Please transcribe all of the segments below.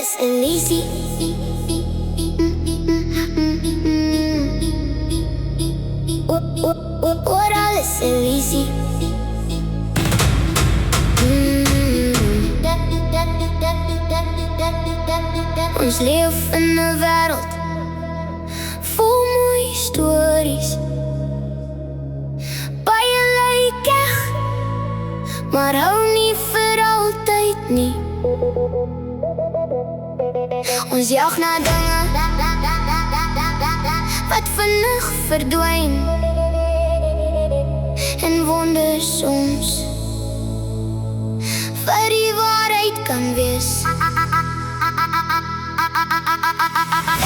alles illusie. Oor alles illusie. Ons leef in 'n wêreld vol mooi stories. Baie lyk eg, maar hou nie vir altyd nie. Ons jag na dinge wat vinnig verdwyn, en wonder soms wat die waarheid kan wees.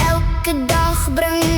Elke dag bring